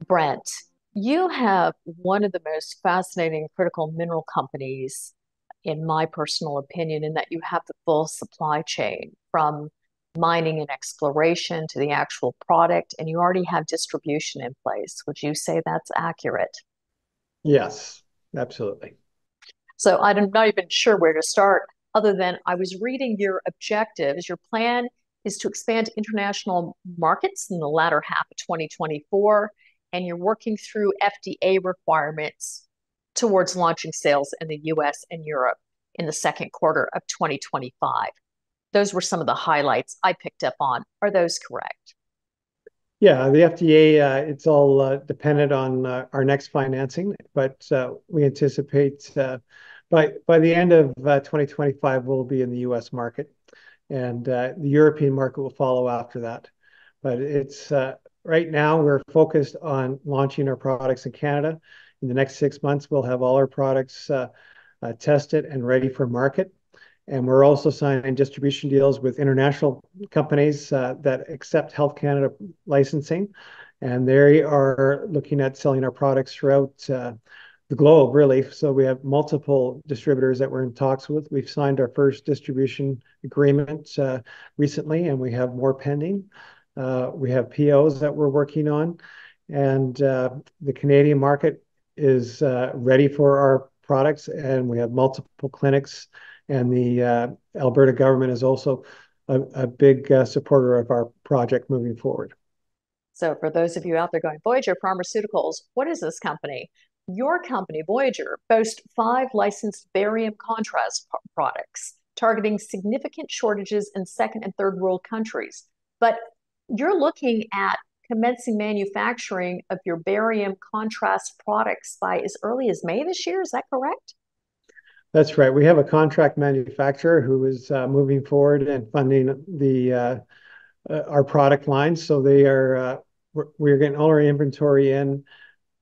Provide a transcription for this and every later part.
Brent, you have one of the most fascinating critical mineral companies, in my personal opinion, in that you have the full supply chain from mining and exploration to the actual product, and you already have distribution in place. Would you say that's accurate? Yes, absolutely. So I'm not even sure where to start, other than I was reading your objectives. Your plan is to expand international markets in the latter half of 2024, and you're working through FDA requirements towards launching sales in the US and Europe in the second quarter of 2025. Those were some of the highlights I picked up on. Are those correct? Yeah, the FDA, it's all dependent on our next financing, but we anticipate by the end of 2025, we'll be in the US market, and the European market will follow after that. But it's right now we're focused on launching our products in Canada. In the next 6 months, we'll have all our products tested and ready for market. And we're also signing distribution deals with international companies that accept Health Canada licensing. And they are looking at selling our products throughout the globe, really. So we have multiple distributors that we're in talks with. We've signed our first distribution agreement recently, and we have more pending. We have POs that we're working on. And the Canadian market is ready for our products, and we have multiple clinics. And the Alberta government is also a big supporter of our project moving forward. So, for those of you out there going, Voyageur Pharmaceuticals, what is this company? Your company, Voyageur, boasts 5 licensed barium contrast products targeting significant shortages in second and third world countries. But you're looking at commencing manufacturing of your barium contrast products by as early as May this year. Is that correct? That's right. We have a contract manufacturer who is moving forward and funding our product lines. So we're getting all our inventory in,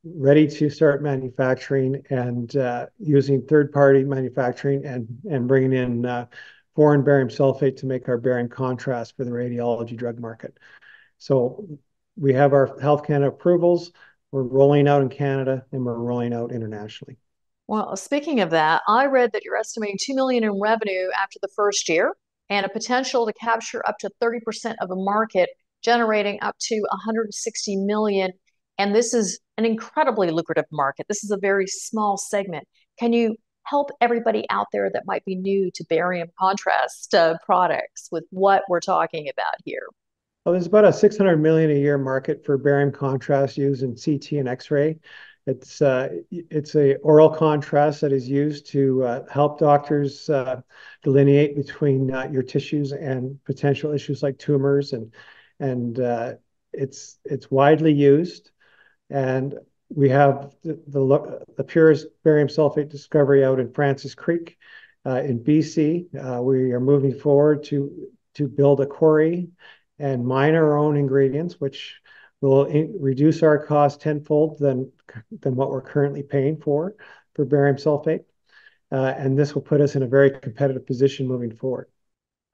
ready to start manufacturing and using third-party manufacturing and bringing in foreign barium sulfate to make our barium contrast for the radiology drug market. So we have our Health Canada approvals. We're rolling out in Canada and we're rolling out internationally. Well, speaking of that, I read that you're estimating 2 million in revenue after the first year and a potential to capture up to 30% of the market, generating up to 160 million. And this is an incredibly lucrative market. This is a very small segment. Can you help everybody out there that might be new to barium contrast products with what we're talking about here? Well, there's about a 600 million a year market for barium contrast used in CT and X-ray. It's a oral contrast that is used to help doctors delineate between your tissues and potential issues like tumors, and it's widely used. And we have the purest barium sulfate discovery out in Francis Creek in BC. We are moving forward to build a quarry and mine our own ingredients, which will reduce our cost tenfold than what we're currently paying for barium sulfate. And this will put us in a very competitive position moving forward.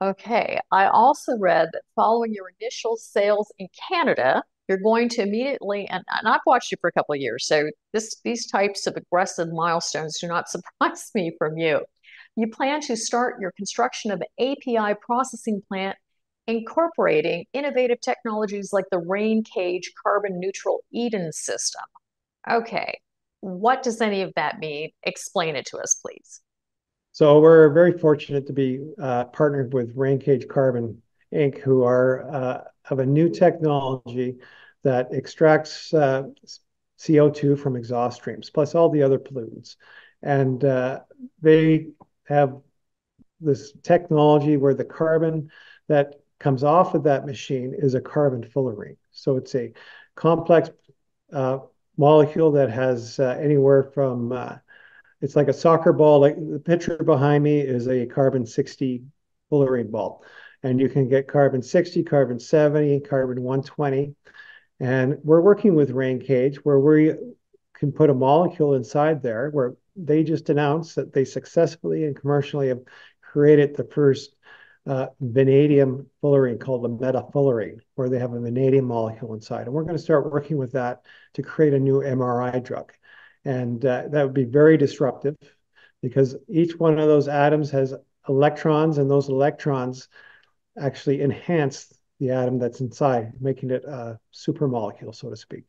Okay. I also read that following your initial sales in Canada, you're going to immediately, and I've watched you for a couple of years, so these types of aggressive milestones do not surprise me from you. You plan to start your construction of an API processing plant incorporating innovative technologies like the rain cage carbon neutral Eden system. Okay, what does any of that mean? Explain it to us, please. So we're very fortunate to be partnered with Rain Cage Carbon Inc., who are of a new technology that extracts CO2 from exhaust streams, plus all the other pollutants. And they have this technology where the carbon that comes off of that machine is a carbon fullerene. So it's a complex molecule that has anywhere from it's like a soccer ball. Like the picture behind me is a carbon 60 fullerene ball. And you can get carbon 60, carbon 70, carbon 120. And we're working with Rain Cage where we can put a molecule inside there where they just announced that they successfully and commercially have created the first vanadium fullerene called a metafullerene, where they have a vanadium molecule inside. And we're going to start working with that to create a new MRI drug. And that would be very disruptive because each one of those atoms has electrons, and those electrons actually enhance the atom that's inside, making it a supermolecule, so to speak,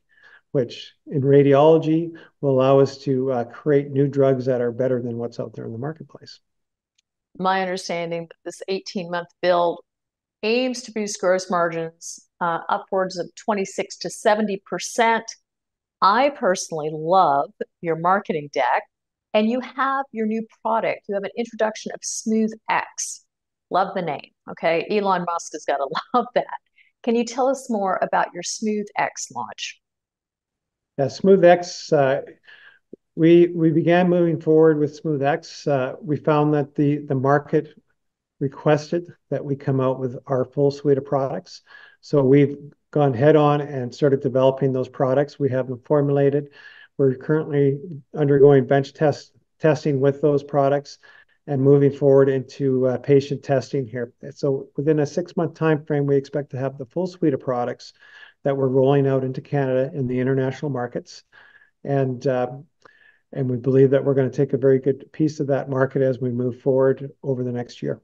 which in radiology will allow us to create new drugs that are better than what's out there in the marketplace. My understanding that this 18-month build aims to boost gross margins upwards of 26 to 70%. I personally love your marketing deck, and you have your new product. You have an introduction of SmoothX. Love the name. Okay. Elon Musk has got to love that. Can you tell us more about your SmoothX launch? Yeah, SmoothX, we began moving forward with SmoothX. We found that the market requested that we come out with our full suite of products. So we've gone head on and started developing those products. We have them formulated. We're currently undergoing bench testing with those products and moving forward into patient testing here. So within a 6-month time frame, we expect to have the full suite of products that we're rolling out into Canada and the international markets. And we believe that we're going to take a very good piece of that market as we move forward over the next year.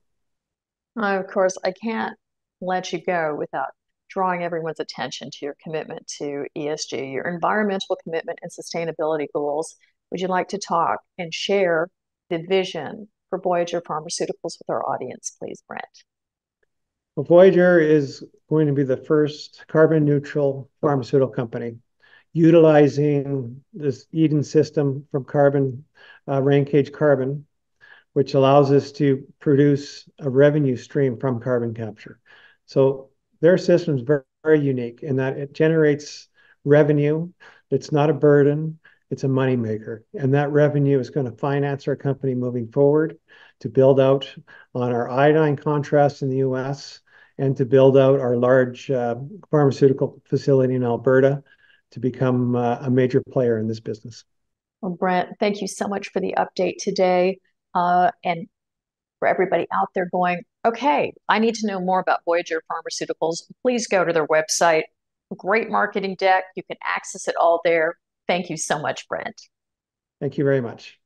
Of course, I can't let you go without drawing everyone's attention to your commitment to ESG, your environmental commitment and sustainability goals. Would you like to talk and share the vision for Voyageur Pharmaceuticals with our audience, please, Brent? Well, Voyageur is going to be the first carbon neutral pharmaceutical company utilizing this Eden system from carbon, rain cage carbon, which allows us to produce a revenue stream from carbon capture. So their system is very, very unique in that it generates revenue. It's not a burden, it's a moneymaker. And that revenue is going to finance our company moving forward to build out on our iodine contrast in the US and to build out our large pharmaceutical facility in Alberta to become a major player in this business. Well, Brent, thank you so much for the update today. And for everybody out there going, okay, I need to know more about Voyageur Pharmaceuticals, please go to their website. Great marketing deck. You can access it all there. Thank you so much, Brent. Thank you very much.